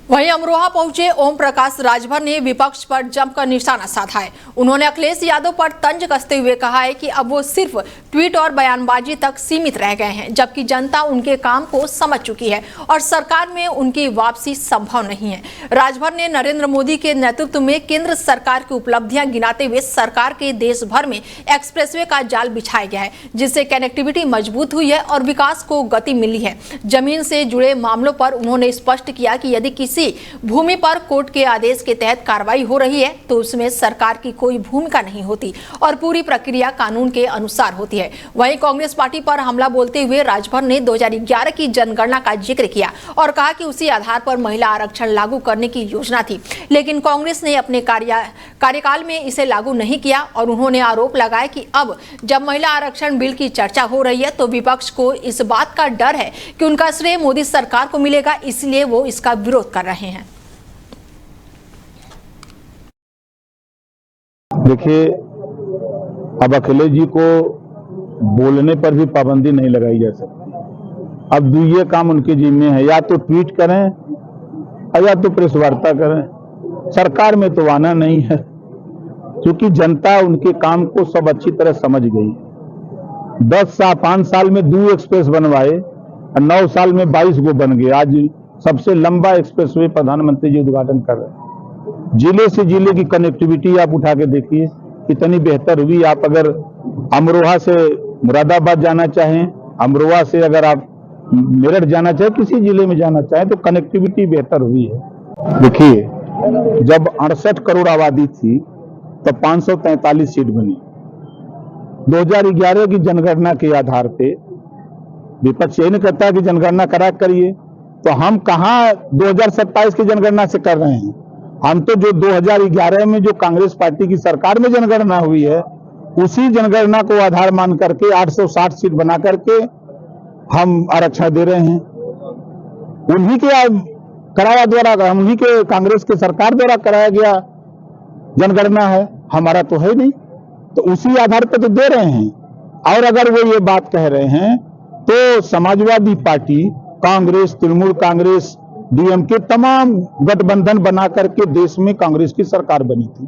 वहीं अमरोहा पहुंचे ओम प्रकाश राजभर ने विपक्ष पर जमकर निशाना साधा है। उन्होंने अखिलेश यादव पर तंज कसते हुए कहा है कि अब वो सिर्फ ट्वीट और बयानबाजी तक सीमित रह गए हैं, जबकि जनता उनके काम को समझ चुकी है और सरकार में उनकी वापसी संभव नहीं है। राजभर ने नरेंद्र मोदी के नेतृत्व में केंद्र सरकार की उपलब्धियां गिनाते हुए सरकार के देश भर में एक्सप्रेसवे का जाल बिछाया गया है, जिससे कनेक्टिविटी मजबूत हुई है और विकास को गति मिली है। जमीन से जुड़े मामलों पर उन्होंने स्पष्ट किया कि यदि किसी भूमि पर कोर्ट के आदेश के तहत कार्रवाई हो रही है तो उसमें सरकार की कोई भूमिका नहीं होती और पूरी प्रक्रिया कानून के अनुसार होती है। वहीं कांग्रेस पार्टी पर हमला बोलते हुए राजभर ने 2011 की जनगणना का जिक्र किया और कहा कि उसी आधार पर महिला आरक्षण लागू करने की योजना थी, लेकिन कांग्रेस ने अपने कार्यकाल में इसे लागू नहीं किया। और उन्होंने आरोप लगाया कि अब जब महिला आरक्षण बिल की चर्चा हो रही है तो विपक्ष को इस बात का डर है कि उनका श्रेय मोदी सरकार को मिलेगा, इसलिए वो इसका विरोध कर रहे हैं। देखिए, अब अखिलेश जी को बोलने पर भी पाबंदी नहीं लगाई जा सकती। अब ये काम उनके जिम्मे है, या तो ट्वीट करें या तो प्रेस वार्ता करें। सरकार में तो आना नहीं है, क्योंकि जनता उनके काम को सब अच्छी तरह समझ गई। 5 साल में 2 एक्सप्रेस बनवाए और 9 साल में 22 गो बन गए। आज सबसे लंबा एक्सप्रेसवे प्रधानमंत्री जी उद्घाटन कर रहे हैं। जिले से जिले की कनेक्टिविटी आप उठा के देखिए कितनी बेहतर हुई। आप अगर अमरोहा से मुरादाबाद जाना चाहें, अमरोहा से अगर आप मेरठ जाना चाहें, किसी जिले में जाना चाहें, तो कनेक्टिविटी बेहतर हुई है। देखिए, जब 68 करोड़ आबादी थी तो 543 सीट बनी। 2011 की जनगणना के आधार पे विपक्ष ये नहीं कहता कि जनगणना करा करिए, तो हम कहां 2027 की जनगणना से कर रहे हैं। हम तो जो 2011 में जो कांग्रेस पार्टी की सरकार में जनगणना हुई है, उसी जनगणना को आधार मान करके 860 सीट बना करके हम आरक्षण दे रहे हैं। उन्हीं के कराया द्वारा, उन्हीं के कांग्रेस के सरकार द्वारा कराया गया जनगणना है, हमारा तो है नहीं, तो उसी आधार पर तो दे रहे हैं। और अगर वो ये बात कह रहे हैं तो समाजवादी पार्टी, कांग्रेस, तृणमूल कांग्रेस, डीएमके तमाम गठबंधन बना करके देश में कांग्रेस की सरकार बनी थी।